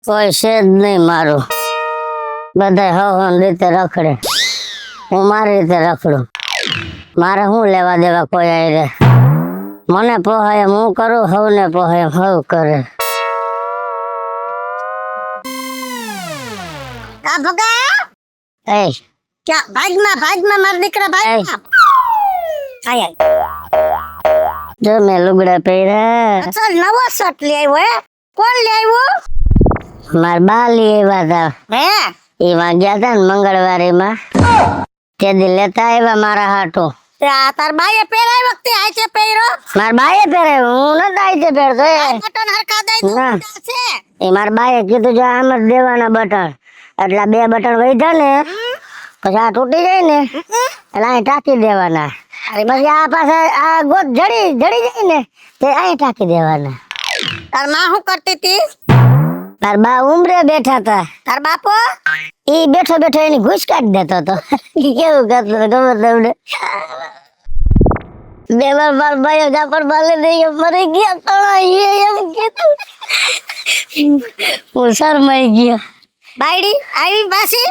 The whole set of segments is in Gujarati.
કોઈ છે જ નહીં મારું. બધા હવન રીતે રખડે, હું મારી રીતે રખડું. મારે શું લેવા દેવા કોઈ આયરે? મને પોહાય એમ હું કરું, હવને પોહાય એમ હવ કરે. આ ભગા એ ક્યાં ભાગમાં મારા દીકરા ભાગમાં આય જો મેં લુગડા પહેર્યા. અસલ નવો શર્ટ લઈ આવ્યો હે? કોણ લઈ આવ્યો? મારા બા લઈ આવ્યા હતા. હે એમાં ગયા હતા ને મંગળવારીમાં, તે દી લેતા આવ્યા મારા હાટું. આ તાર બાએ પહેરાય વખતે આચે પહેર્યો? મારા બાએ પહેર્યો, હું નતો આઈતે પહેરતો. બટન હરખા દઈ ના. દઉં છે. એ મારા બાએ કીધું જો આમ જ દેવાના બટન. એટલે 2 બટન વધ્યા ને પછી આ તૂટી જાય ને એટલે અહીં ટાંકી દેવાના. પછી આ પાસે આ ગોત જડી જાય ને તે અહીં ટાંકી દેવાના. તાર માં શું કરતી હતી? તાર બા ઉમરે બેઠા હતા. તાર બાપો ઈ બેઠો એની ઘૂસ કાઢી દેતો હતો. કેવું કરતો હતો ખબર તમને? બે વાર માર ભાઈઓ જાપર બાલે નહીં મરી ગયા તણા એમ કીધું. હું શરમાઈ ગયો. બાયડી આવી પાછી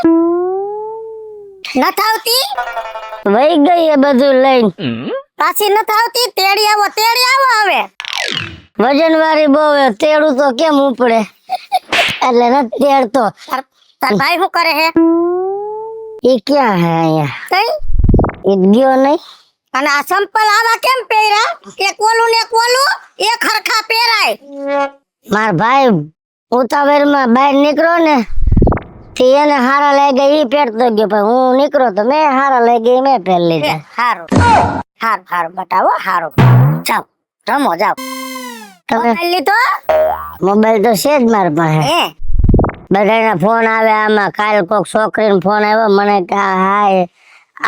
નથ આવતી? વહી ગઈ એ બધું લઈને. પાછી નથ આવતી? તેડી આવો હવે. વજન વાળી બહુ હે, તેડું તો કેમ ઉપડે એટલે નથી તેડતો. તાર ભાઈ શું કરે હે? એ ક્યાં હે અહીંયા? કઈ એ ગયો નહીં. અને આ સંપલ આવા કેમ પહેર્યા? એક ઓલું ને એક ઓલું એક હરખા પહેરાય. માર ભાઈ ઉતાવળમાં બહાર નીકળો ને તે એને હારા લાગ્યા ઈ પહેરતો ગયો, પણ હું નીકળો તો મેં હારા લાગ્યા મેં પહેરી લીધા. હારું બતાવો હારું. જાઓ રમો જાઓ. તમે મોબાઈલ લીધો? મોબાઈલ તો છે જ મારા પાસે. હે બધાના ફોન આવે આમાં. કાલ કોક છોકરીનો ફોન આવ્યો મને કે હાય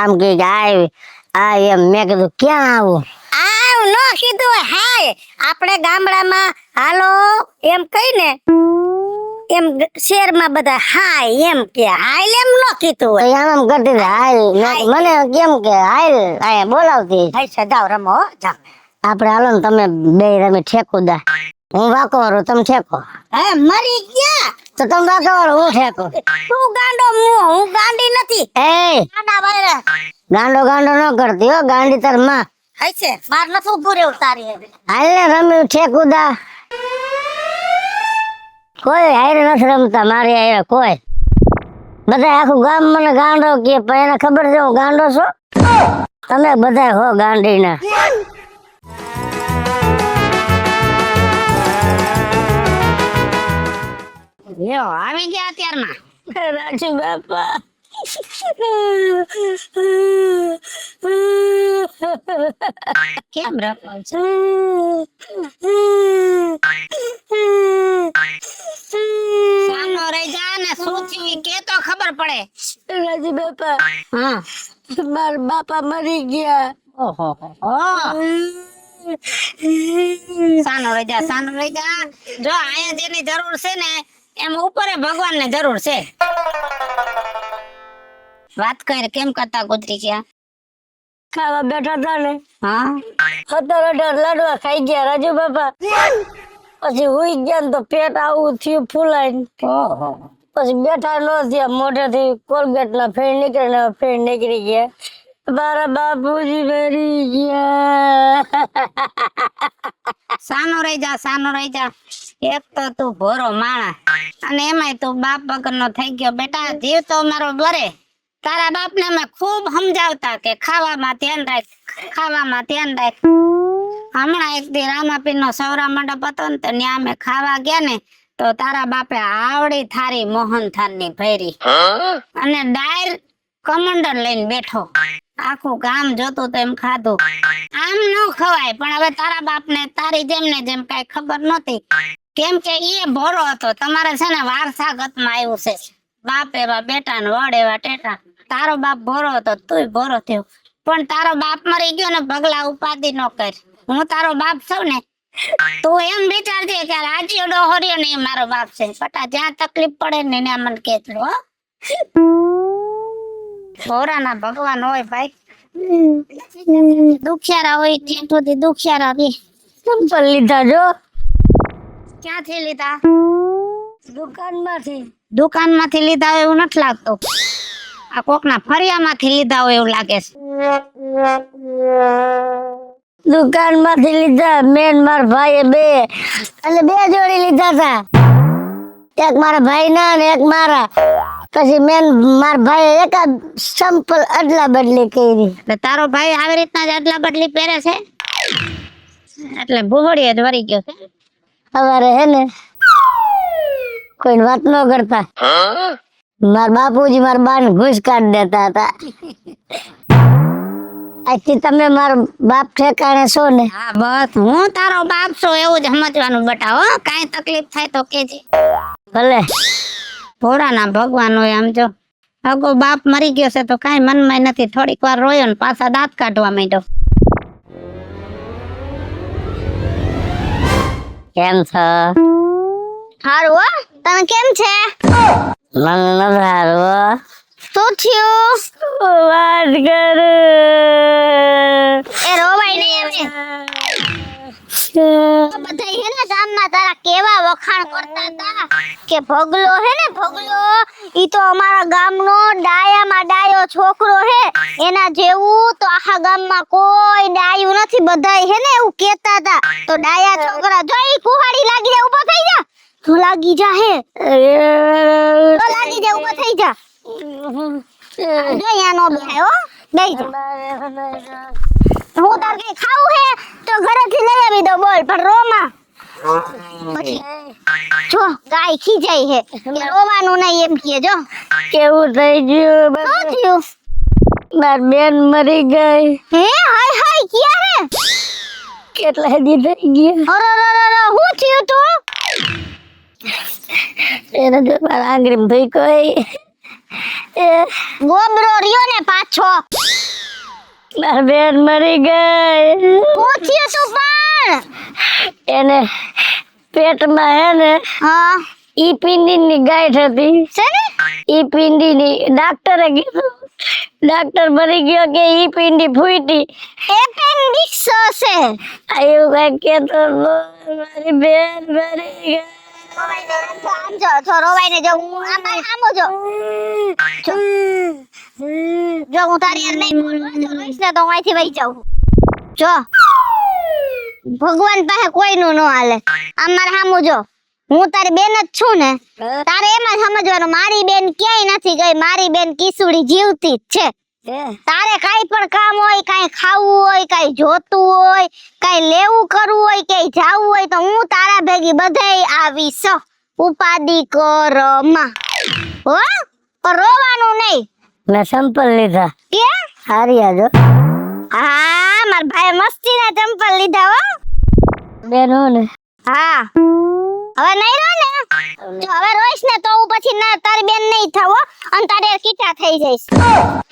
આમ કે આ એમ. મેં કીધું ક્યાં આવું? આવ નો કીધું હાય. આપણે ગામડામાં હાલો એમ કહીને એમ શહેરમાં બધા હાય એમ કે. હાય એમ નો કીધું તો હોય. આમ કરતી હતી, હાય. મને કેમ કે હાય અહીંયા બોલાવતી. હાય જાઓ રમો હો, જાઓ. આપણે હાલો ને તમે બે રમી ઠેકુદા. હું વાકો વાળું તમે ઠેકો. હે મરી ગયા તો તમે વાકો વાળું હું ઠેકો. તું ગાંડો હું ગાંડી નથી. એ ગાંડા વાયરે ગાંડો ન કરતી હો, ગાંડી તાર માં. હાય છે માર નથી ઉભું રહેવું તારી. હાલ ને રમ્યું ઠેકુદા. કોઈ હારે નથી રમતા મારી હારે કોઈ. બધા આખું ગામ મને ગાંડો કે, પણ એને ખબર છે હું ગાંડો છું. તમે બધા હો ગાંડીના. લ્યો આવી ગયા અત્યારના. રાજુ બાપા કેમ રખો છો? સાનો રહી જા ને શું થયું કે તો ખબર પડે. રાજુ બાપા હા મારા બાપા મરી ગયા. ઓહો સાનો રહી જા. જો આયા જેની જરૂર છે ને એમ ઉપર ભગવાન ને જરૂર છે. વાત કર કેમ કરતા ગુજરી ગયા? ખાવા બેઠા હતા ને હા 17-18 લાડવા ખાઈ ગયા રાજુ બાપા. પછી હુઈ ગયા ને તો પેટ આવું થયું ફૂલાઈને. ઓહો પછી બેઠા ન થયા, મોઢેથી કોલગેટ ના ફેણ નીકળી ગયા. મારા બાપુજી મરી ગયા. સાનો રહી જા. એક તો તું ભોરો માણા અને એમાંય તું બાપ વગર નો થઈ ગયો. બેટા જીવ તો મારો બરે. તારા બાપ ને અમે ખૂબ સમજાવતા કે ખાવામાં ધ્યાન રાખ. હમણાં એક દી રામાપીર નો સૌરા મંડપ હતો ને તો ત્યાં અમે ખાવા ગયા ને તો તારા બાપે આવડી થારી મોહનથાળ ની ભરી અને ડાયર કમંડર લઈને બેઠો. આખું ગામ જોતું તો એમ ખાધું. આમ ન ખવાય, પણ હવે તારા બાપ ને તારી જેમ ને જેમ કઈ ખબર નહોતી, કેમ કે એ ભોરો હતો. તમારે છે ને વારસાગત માં આવ્યું છે. બાપ એવા બેટા ને વડ એવા ટેટા. તારો બાપ ભોરો હતો, તુંય ભોરો થયો, પણ તારો બાપ મરી ગયો ને પગલા ઉપાધિ ન કર. હું તારો બાપ છું ને, તું એમ વિચારજે કે રાજીઓ ડોહર્યો ને એ મારો બાપ છે. બટા જ્યાં તકલીફ પડે ને ત્યાં મને કહેજો હો. ભોરાના ભગવાન હોય ભાઈ. દુખિયારા હોય ત્યાં સુધી દુખિયારા રે. ચંપલ લીધા જો. ક્યાંથી લીધા? દુકાનમાંથી લીધા હોય એવું નથી લાગતું. આ કોકના ફરિયામાંથી લીધા હોય એવું લાગે છે. દુકાનમાંથી લીધા. મેન મારા ભાઈએ બે અને બે જોડી લીધા હતા. એક મારા ભાઈ ના ને એક મારા. પછી મેન મારા ભાઈએ એક સંપલ અદલા બદલી કરી. એટલે તારો ભાઈ આવી રીતના જ અદલા બદલી પહેરે છે એટલે બોહડીએ જ વરી ગયો છે. સવારે હે ને કોઈ વાત ન કરતા. મારા બાપુજી મારા બાને ઘૂસ કાઢી દેતા હતા. આજથી તમે મારો બાપ ઠેકાણે છો ને? હા બસ હું તારો બાપ છું એવું જ સમજવાનું બેટા. હો કાંઈ તકલીફ થાય તો કેજે. ભલે. ભોળાના ભગવાન હોય આમ જો. અગો બાપ મરી ગયો છે તો કાંઈ મનમાં નથી. થોડીક વાર રોયો ને પાછા દાંત કાઢવા માંડ્યો. કેમ છો? હારું હો. તને કેમ છે? મને નથી હારું. શું થયું? વાત કર. એ રોવાય નહીં એમને. બધા હે ને ગામમાં તારા કેવા વખાણ કરતા હતા કે ભગલો હે ને ભગલો ઈ તો અમારા ગામનો ડાયામાં ડાયો છોકરો હે. એના જેવું તો આખા ગામમાં કોઈ ડાયું નથી. બધાય હે ને એવું કહેતા હતા. તો ડાયા છોકરા જો ઈ કુહાડી લાગી જાય ઊભો થઈ જા. તો લાગી જા હે. તો લાગી જા ઊભો થઈ જા. જો અહીંયા નો બેહાય હો. બેહી જા. હું તાર કઈ ખાવું હે તો ઘરેથી લઈ આવી દો. બોલ પણ રોમાં જો ગાય ખીજાય હે કે રોવાનું નહીં એમ કે. જો કેવું થઈ ગયું? શું થયું? મારી બેન મરી ગઈ. હે હાય હાય ક્યાં હે? કેટલા દી થઈ ગયા. અરે હું થયું તું? એને જો મારા આંગળી ભાઈ કોઈ ગોબરો રહ્યો ને પાછો. મારી બેન મરી ગઈ. હું થયું તું પણ? એને પેટમાં હે ને હા ઈ પિંડીની ગાંઠ હતી. છે ને ઈ પિંડીની ડાક્ટરે કીધું. ડાક્ટર મરી ગયો કે ઈ પિંડી ફૂટી. એપેન્ડિક્સ છે. એવું કઈ કેતો મારી બેન મરી ગઈ. આમ જો રોવાય ને જો હું આમાં આમો જો હું તારી યાર નહીં બોલવા જો રોઈશ ને તો હું અહીંથી વહી જાઉં. જો ભગવાન પાસે કોઈનું ન હાલે. આમ મારે સામું જો હું તારી બેન જ છું ને. તારે એમ જ સમજવાનું મારી બેન ક્યાંય નથી ગઈ. મારી બેન કિસુડી જીવતી જ છે. તારે કાઈ પણ કામ હોય, કાઈ ખાવું હોય, કાઈ જોતું હોય, કાઈ લેવું કરવું હોય, ક્યાંય જાવું હોય તો હું તારા ભેગી બધેય આવીશ. ઉપાદી કરમાં હો પણ રોવાનું નહીં. મેં સંપલ લીધા. કે હારી જો. હા માર ભાઈ મસ્તીના ચંપલ લીધા હો. બેન હો ને. હા હવે નહીં રો ને. જો હવે રોઈશ ને તો હું પછી ના તારી બેન નહીં થાવ અને તારે કીટા થઈ જઈશ.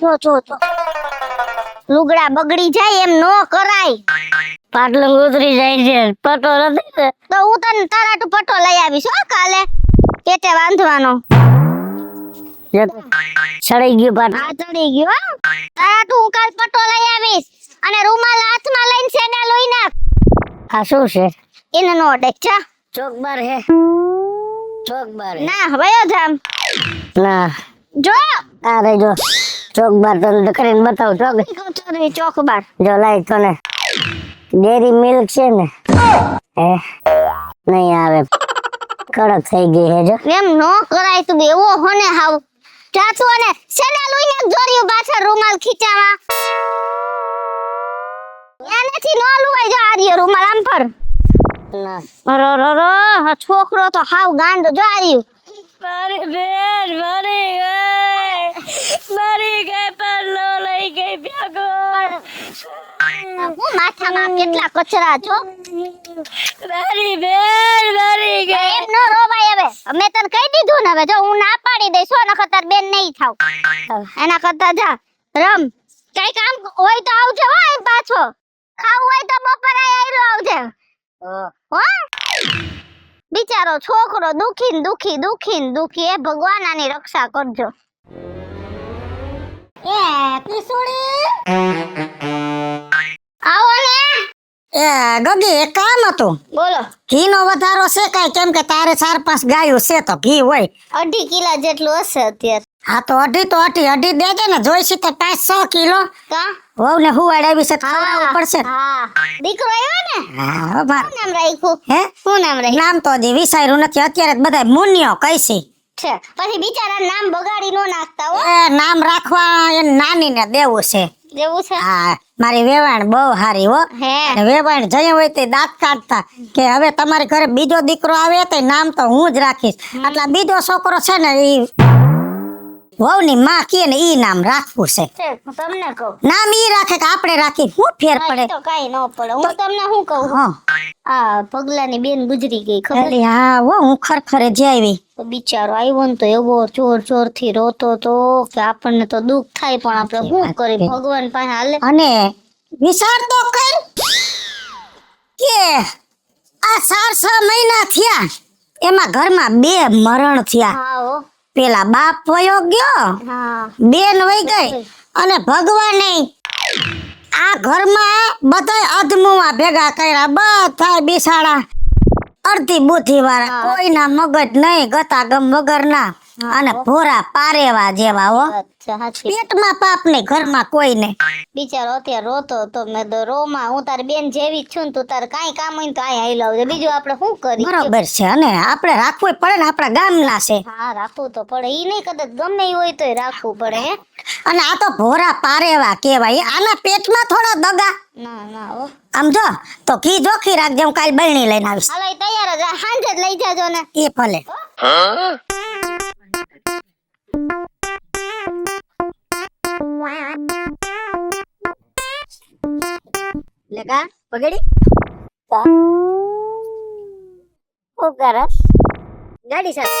જો લુગડા બગડી જાય એમ નો કરાય. પાટલું ઉતરી જાય છે. પટો નથી ને તો હું તને તારાટુ પટો લઈ આવીશ હો કાલે. પેટે બાંધવાનો. સડી ગયું પાટ. હા ચડી ગયો હો. તારાટુ હું કાલ પટો લઈ આવીશ અને રૂમાલ હાથમાં લઈને સેડા લોઈ નાખ. આ શું છે? એને નો અડક જા. ચોકબાર હે. ચોકબાર ના વયો જામ. ના જો આ રે જો ચોકબાર તને કરીને બતાવ. ચોકબાર જો લાઈ તને ડેરી મિલ્ક છે ને હે નહીં આવે. કડક થઈ ગઈ હે જો. એમ નો કરાય તું એવો હોને હાવ. જાતું અને સેડા લોઈને જોર્યું પાછળ રૂમાલ ખીચાવા. એનેથી નો લુવાય જો આર્યો રૂમાલ આમ પર. ના આ છોકરો તો હાવ ગાંડો જો આર્યું. મારી બેન મરી ગઈ પણ લો લઈ ગઈ ભેગો. હું માથામાં કેટલા કચરા છો. મારી બેન મરી ગઈ. એમ નો રોવાય હવે. મેં તને કહી દીધું ને હવે જો હું ના પાડી દઈશ હો નકર તાર બેન નહીં થાવ. એના કરતા જા રમ. કઈ કામ હોય તો આવજે હો અહીં પાછો. ખાવું હોય તો બપોરે આયરો આવજે હો. બિચારો છોકરો દુખી એ ભગવાન આની રક્ષા કરજો. એ કિસુડી આવો ને. એ ગગી એક કામ હતું. બોલો. ઘીનો વધારો છે કાંઈ? કેમ કે તારે 4-5 ગાયો છે તો ઘી હોય. 2.5 કિલા જેટલું હશે અત્યારે. હા તો અઢી દેજે ને. જોઈશે તો 5-6 કિલો. કા વહુ ને હુવાડ આવી છે તો ખવડાવવું પડશે. હા દીકરો આવ્યો ને. હા બાર. શું નામ રાખ્યું? હે શું નામ રાખ્યું નામ તો હજી વિચાર્યું નથી. અત્યારે જ બધા મુનિયો કઈસી. છે? પછી બિચારા નામ બગાડી નો નાખતા હો. એ નામ રાખવા એ નાની ને દેવું છે. જેવું છે. હા મારી વેવાણ બહુ હારી હો. હે અને વેવાણ જઈ હોય તે દાંત કાઢતા કે હવે તમારી ઘરે બીજો દીકરો આવે તો નામ તો હું જ રાખીશ. એટલે બીજો છોકરો છે ને ઈ વહુની માં કહે ને ઈ નામ રાખવું છે. છે, હું તમને કહું. નામ ઈ રાખે કે આપણે રાખી શું ફેર હા, પડે? ઈ તો કાઈ ન પડે. હું તમને શું કહું? હા આ પગલાની બેન ગુજરી ગઈ ખબર? અરે હા હો હું ખરેખર જ આવી. તો બિચારો આવ્યો ને તો એવો જોર થી રોતો તો કે આપણને તો દુઃખ થાય પણ આપણે શું કરી? ભગવાન પાસે હાલે. અને વિચાર તો કર કે આ 4-6 મહિના થયા એમાં ઘરમાં 2 મરણ થયા. હા હો. પેલા બાપ વયો ગયો, હા બેન વહી ગઈ અને ભગવાને આ ઘરમાં બધાય અધમુઆ ભેગા કર્યા. બધા બિસાડા અડધી બુદ્ધિ વાળા, કોઈના મગજ નહીં, ગતાગમ વગરના અને ભોરા પારેવા જેવા હો. અચ્છા સાચી. પેટમાં પાપ નહીં, ઘરમાં કોઈ નહીં. બિચારો અત્યારે રોતો તો મેં તો રોમાં હું તારી બેન જેવી જ છું ને તું તારે કાંઈ કામ હોય ને તો આય હાઈ લાવજે. બીજું આપણે શું કરી? બરોબર છે. અને આપણે રાખવું પડે ને, આપણા ગામના છે. હા રાખવું તો પડે. ઈ નહીં કદાચ ગમે ઈ હોય તોય રાખવું પડે હે. અને આ તો ભોરા પારેવા કહેવાય. આના પેટમાં થોડા દગા. ના ના હો. આમ જો તો ઘી જોખી રાખજે, હું કાલ બરણી લઈને આવીશ. હાલો ઈ તૈયાર જ આ સાંજે જ લઈ જાજો ને. એ ભલે. લેકા પગડી શું કરસ? ગાડી સાથ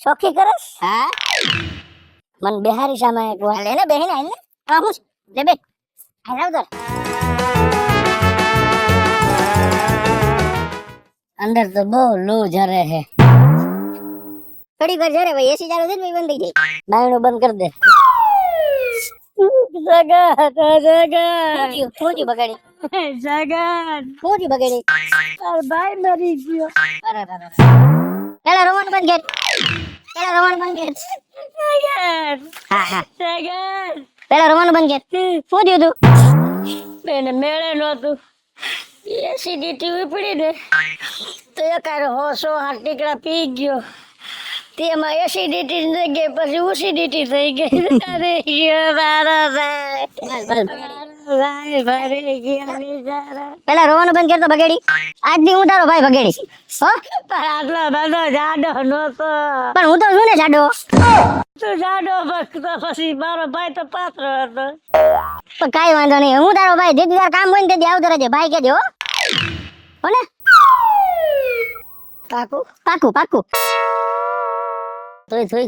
શોખી કરસ? હા મન બેહારી સામે લે ને બેહીને આઈને. હા હું લે બે હાલ આવતો. અંદર તો બહુ લૂ જરે હે. થોડી વાર જરે ભાઈ એસી ચાલુ છે ને બંધ થઈ જાય. બાયણું બંધ કરી દે. ખોજી બગાડી ખોજી બગાડી. ભાઈ મરી ગયો. પેલા રોવાનું બંધ કર. પેલા રોવાનું બંધ કર. હા હા પેલા રોવાનું બંધ કર. શું થયું તું? બેને મેળે નહોતું. એસિડિટી ઉપડી ને તો એકારે 108 ટીકડા પી ગયો. તેમાં એસિડિટી થઈ ગઈ, પછી ઉસિડિટી થઈ ગઈ. અરે ગયો મારો પેલા રોવાનું બંધ કરતો બગેડી. આજની હું તારો ભાઈ બગેડી. હો આટલો બધો જાડો નતો. પણ હું તો છું ને જાડો. તું જાડો પછી મારો ભાઈ તો પાતળો હતો. પણ કાઈ વાંધો નહીં, હું તારો ભાઈ. જેથી તાર કામ હોય ને તેથી આવતો રહેજે. ભાઈ કેજો હો ને. પાકું પાકું પાકું. થોઈ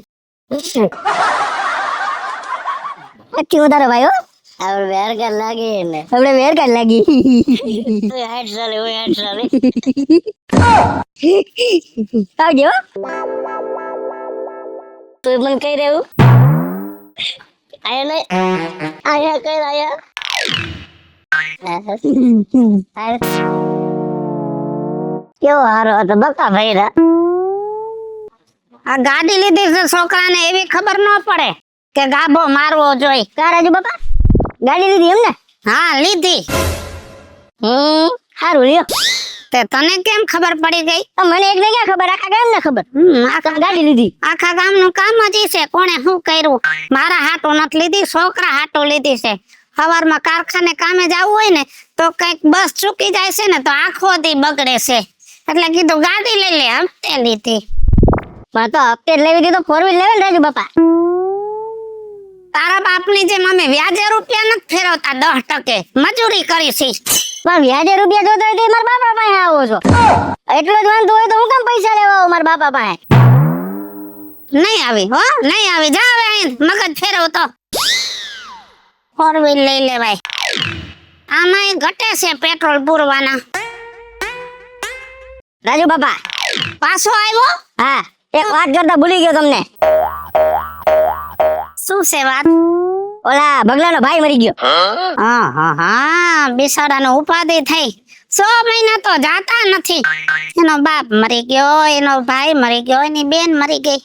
નક્કી ઉતારો ભાઈ હો. આપણે વેર કર લાગી ને આપણે વેર કર લાગી. હાઈટ ચાલે હોય હાઈટ ચાલે. આવજો. તું મને કઈ રહ્યું આયા નહીં. આયા કઈ આયા. કેવો હારો હતો બકા ભાઈ. આ ગાડી લીધી તો છોકરાને એવી ખબર ન પડે કે ગાભો મારવો જોઈ. રાજુ બાપા ગાડી લીધી એમ ને? હા લીધી. સારું લ્યો. તે તને કેમ ખબર પડી ગઈ? મને એક ને ક્યાં ખબર, આખા ગામ ને ખબર. આખા ગાડી લીધી. આખા ગામનું કામ જ ઈ છે. કોણે શું કર્યું? મારા હાટો નથી લીધી, છોકરા હાટો લીધી છે. સવારમાં કારખાને કામે જવું હોય ને તો કઈક બસ ચૂકી જાય છે ને તો આખો દી બગડે છે. એટલે કીધું ગાડી લઈ લે. હપ્તે લીધી. પણ તો હપ્તે લેવી હતી તો 4 વ્હીલ લેવે ને રાજુ બાપા. તારા બાપની જેમ અમે વ્યાજે રૂપિયા નથી ફેરવતા 10% મજૂરી કરી છે. પણ વ્યાજે રૂપિયા જોતો હોય તો મારા બાપા પાસે આવો છો. એટલો જ વાંધો હોય તો હું કેમ પૈસા લેવા આવું મારા બાપા પાસે? નહીં આવી હો, નહીં આવી. જા હવે અહીં મગજ ફેરવતો. 4 વ્હીલ લઈ લેવાય. આમાં ઘટે છે પેટ્રોલ પૂરવાના. રાજુ બાપા પાછો આવ્યો? હા એક વાત કરતા ભૂલી ગયો તમને. શું છે વાત? ઓલા બગલાનો ભાઈ મરી ગયો. હા બિસાડાનો ઉપાધિ થઈ 6 મહિના તો જાતા નથી. એનો બાપ મરી ગયો, એનો ભાઈ મરી ગયો, એની બેન મરી ગઈ.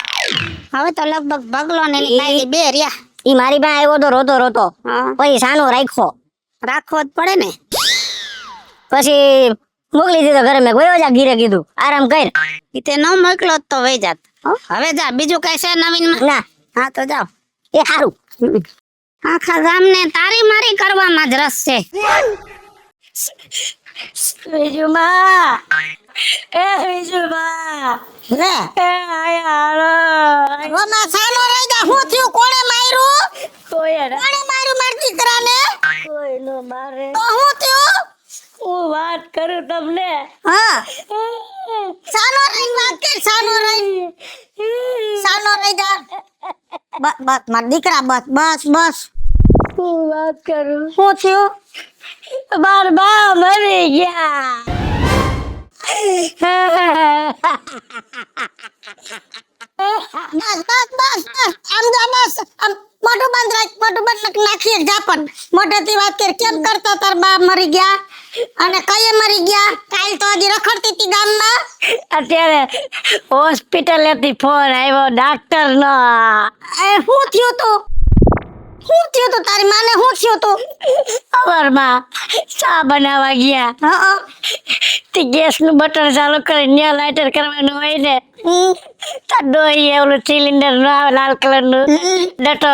હવે તો લગભગ બગલો ને એની તાઈ બે રહ્યા. ઈ મારી પાસે આવ્યો તો રોતો રોતો, હા, પછી સાનો રાખ્યો, રાખવો જ પડે ને. પછી મોકલી દીધો ઘરે. મેં ગયો જા ઘીરે, કીધું આરામ કર. ઈ તે ન મોકલો તો વઈ જાત. હવે જા, બીજું કઈ છે નવીન માં? ના હા તો જાઓ. એ સારું. આખા ગામને તારી મારી કરવામાં જ રસ છે. વિજુમાં, એ વિજુમાં, લે એ આયા હાલો. રોમા સાનો રહી જા. હું થયું? કોણે માર્યું? કોઈ કોણે માર્યું માર દીકરાને? કોઈ નો મારે. તો હું થયું? હું વાત કરું તમને. હા, સાનો રહી વાત કર. સાનો રહી જા. બસ બસ માર દીકરા, બસ બસ બસ. હું વાત કરું. હું થયું? માર બા મરી ગયા. બસ બસ બસ બસ. આમ જા, બસ આમ મોઢું બંધ રાખ. મોઢું બંધ નાખી એક ઝાપટ. મોઢેથી વાત કર. કેમ કરતા તાર બા મરી ગયા અને કઈએ મરી ગયા? કાલ તો હજી રખડતી હતી ગામમાં. અત્યારે હોસ્પિટલેથી ફોન આવ્યો ડાક્ટર નો. શું થયું તું? શું થયું તું? તારી માને શું થયું તું? સવારમાં ચા બનાવવા ગયા, હા તે ગેસ નું બટન ચાલુ કરી ન્યા લાઇટર કરવાનું હોય ને, તાર ડોહી ઓલું સિલિન્ડર નો આવે લાલ કલર નું ડટો,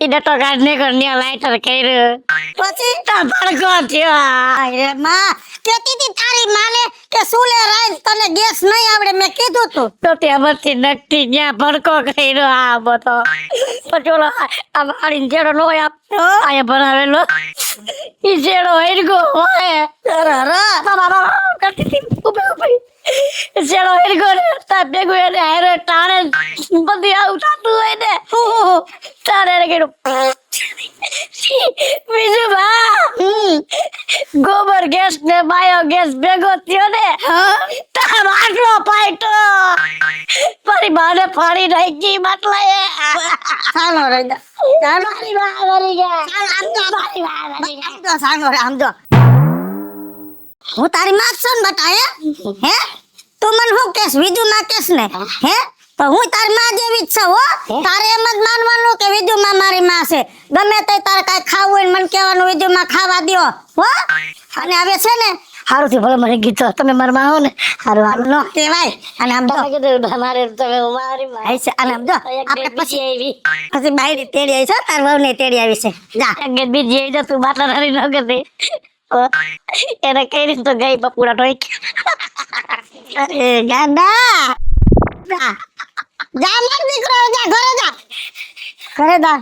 ઈ ડટો કાઢી ને ન્યા લાઇટર કર્યું. પછી તા ભડકો થયો. અરે માં કેતી હતી તારી માને કે સુલે રાઈસ તને ગેસ નહીં આવડે. મેં કીધું તું. તો ત્યાંથી નક્કી ત્યાં ભડકો કર્યો. આ બધો પછી ઓલો આ વાળીને જેડો નો હોય આયા ભરાવેલો, ઈ જેડો હેરગો હોય કરતી હતી ઉભી ઉભી. જેડો હેરગો ને તાર ભેગું એને હારે ટાણે બધી આવું થતું હોય ને, તારે એને કીધું બીજું બા ગોબર ગેસ ને બાયો ગેસ ભેગો થયો ને, તાર માટલો પાટ્યો. મારી બાને ફાડી નાખી માટલાએ. સાનો રહી જા. સાનો મારી બા મરી ગયા. આમ જો. મારી બા મરી ગયા. આમ જો સાનો રે. આમ જો. હું તારી માં જ છું ને બટા. હે તું મને શું કેસ? વિજુ માં કેસ ને? હે તો હું તારી માં જેવી જ છું. હો, તારે એમ જ માનવાનું કે વિજુ માં મારી માં છે. ગમે તે તારે કાઈ ખાવું હોય ને મને કહેવાનું વિજુ માં ખાવા દ્યો. હો, અને હવે છે ને હારું થી ભલે મરી ગઈ તો તમે મારા માં આવો ને હારું હારું નો કહેવાય. અને આમ જો તમે કીધું મારે તમે મારી માં આઈ છે. અને આમ જો આપણે પછી આવી પછી બાયડી તેડી આવી છે. તાર વહુ ને તેડી આવી છે. જા. અંગે બીજી આવી જતું બાટલા ધરી ન ગતી એને કઈ તો ગઈ બપુડા ટોઈ. અરે ગાંડા. જા જા માર દીકરો, જા ઘરે જા. ઘરે જા.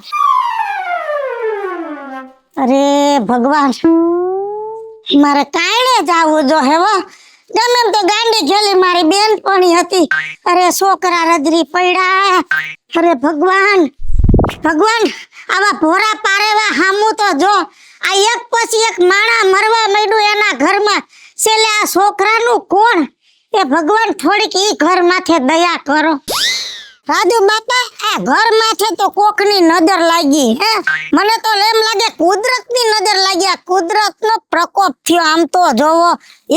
અરે ભગવાન, મારે કાંઈ જાવું જો હેવો. ગમે એમ તો ગાંડી ખેલી મારી બેનપણી હતી. અરે છોકરા રજરી પડ્યા. અરે ભગવાન ભગવાન, આવા ભોરા પારેવા હામું તો જો. આ એક પછી એક માણા મરવા માંડ્યું એના ઘરમાં. છેલ્લે આ છોકરાનું કોણ? એ ભગવાન થોડીક ઈ ઘર માથે દયા કરો. રાજુ બાપા, આ ઘર માથે તો કોકની નજર લાગી. હે મને તો એમ લાગે કુદરતની નજર લાગી. આ કુદરતનો પ્રકોપ થયો. આમ તો જોવો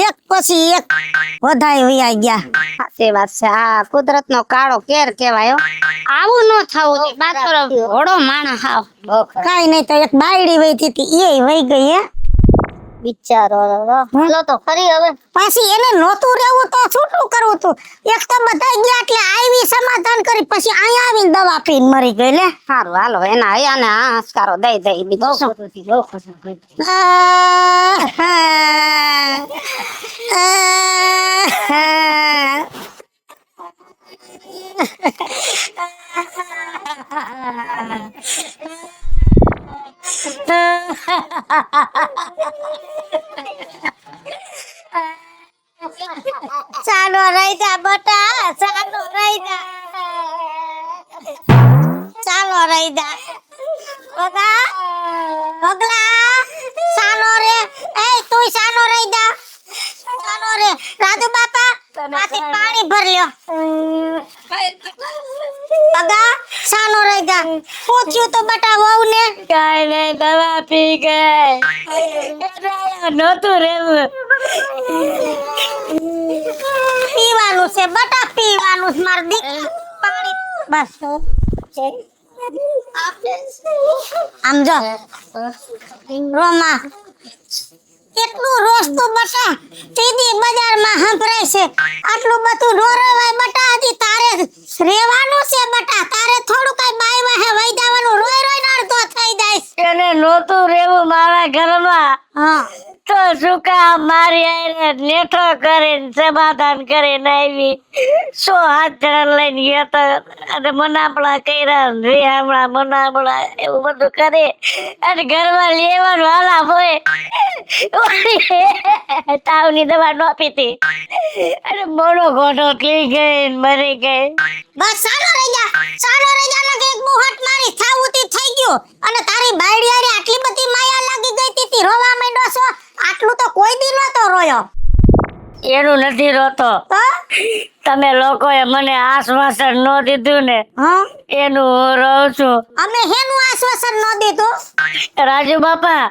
એક પછી એક વધાય વયા ગયા. સાચી વાત છે. આ કુદરત નો કાળો કેર કેવાય. આવું ન થવું જોઈએ. બાતરો ઘોડો માણસ હાવ. કાઈ નહીં તો એક બાયડી વઈ હતી એ વઈ ગઈ. હે બિચારો લો તો ખરી. હવે પાછી એને નહોતું રહેવું તો છૂટું કરવું તું. એક તો બધા ગયા એટલે આવી સમાધાન કરી, પછી અહીંયા આવીને દવા પીને મરી ગઈ. લે સારું હાલો એના હયાને હાસકારો દઈ દઈ બીજું શું. ચાલો રહી જા બટા, ચાલો રહી જા. ચાલો રહી જા બગા. પગલા સાનો રે. એ તું સાનો રહી જા. સાનો રે. રાજુ બાપા માંથી પાણી ભર લ્યો. પગા સાનો રહી જા પૂછ્યું તો બટા વહુ ને કાઈ નહીં દવા પી ગઈ નહોતું રેવું પીવાનું છે બટા પીવાનું છે માર દીકરા પાણી બસ આમ જો રોમા કેટલું રોજ તું બટા સીધી બજારમાં હંભરાય છે આટલું બધું નો રેવાય બટા હજી તારે રેવાનું છે બટા તારે થોડું કઈ બાઈ વાહે વઈ જવાનું રોય રોય અડધો થઈ જાય એને નહોતું રેવું મારા ઘરમાં હા તો શું કામ મારી આઈને નેઠો કરીને સમાધાન કરીને આવી 100 જણા લઈને ગયા તો અને મનાપણા કર્યા રેહામણા મનાપણા એવું બધું કરે અને ઘરમાં લેવાનું હાલા હોય તાવની દવા ન પીતી અને મોડો ઘોટો થઈ ગઈ ને મરી ગઈ બસ સાનો રહી જા ને એક બુહટ મારી થાવુતી થઈ ગયું અને તારી બાયડી હારે આટલી બધી માયા લાગી ગઈ તી રોવા માંડ્યો છો આટલું તો કોઈ દી નતો રોયો એનું નથી રોતો તો તમે લોકોએ મને આશ્વાસન ન દીધું ને હા એનું હું રહું છું અમે હેનું આશ્વાસન ન દીધું રાજુ બાપા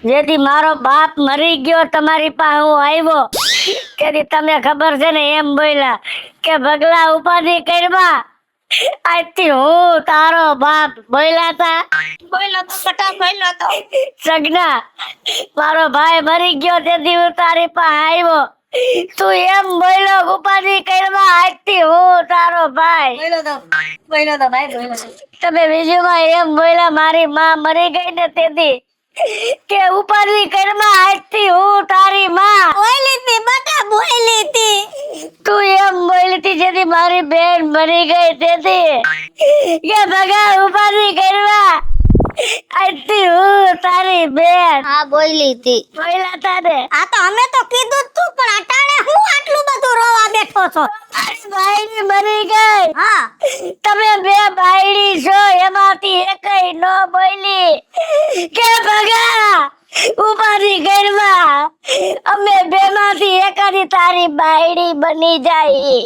જેથી મારો બાપ મરી ગયો તમારી પાસે હું આવ્યો તેથી તમે ખબર છે ને એમ બોલ્યા કે ભગલા ઉપાધિ કરવા આજથી હું તારો બાપ બોલ્યા તા બોલો તો બટા બોલો તો સગના મારો ભાઈ મરી ગયો તેથી હું તારી પાસે આવ્યો તું એમ બોલ્યો ઉપાધિ કરવા આજથી હું તારો ભાઈ બોલો તો ભાઈ બોલો તમે બીજુંમાં એમ બોલ્યા મારી માં મરી ગઈ ને તેથી કે ઉપાધિ કરવા આજથી હું તારી માં બોલી તી બટા બોલી તી તું એમ બોલી હતી જેથી મારી બેન મરી ગઈ તેથી કે ભગા ઉપાધિ કરવા આજથી હું તારી બેન હા બોલી હતી બોલ્યા તા ને આ તો અમે તો કીધું જ તું પણ અટાણે હું આટલું બધું રોવા બેઠો છો તારી બાયડી મરી ગઈ હા તમે બે બાયડી છો એમાંથી એકઈ ન બોલી કે ભગા ઉપાધિ કરવા અમે બેમાંથી એકાદી તારી બાયડી બની જાય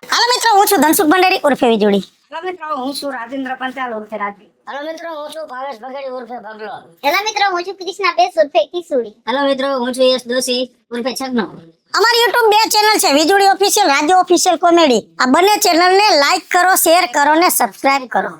હાલો મિત્રો હું છું ધનસુખ ભંડારી ઉર્ફે વીજળી હેલો મિત્રો હું છું રાજેન્દ્ર પંચાલ ઉર્ફે રાજવી હેલો મિત્રો હું છું ભાવેશ ભગડી ઉર્ફે ભગલો હેલો મિત્રો હું છું કૃષ્ણા બેસ ઉર્ફે કિસુડી હેલો મિત્રો હું છું યશ દોશી ઉર્ફે છગનો અમારી YouTube 2 ચેનલ છે વીજળી ઓફિશિયલ રાજ્ય ઓફિશિયલ કોમેડી આ બંને ચેનલને લાઈક કરો શેર કરો ને સબસ્ક્રાઇબ કરો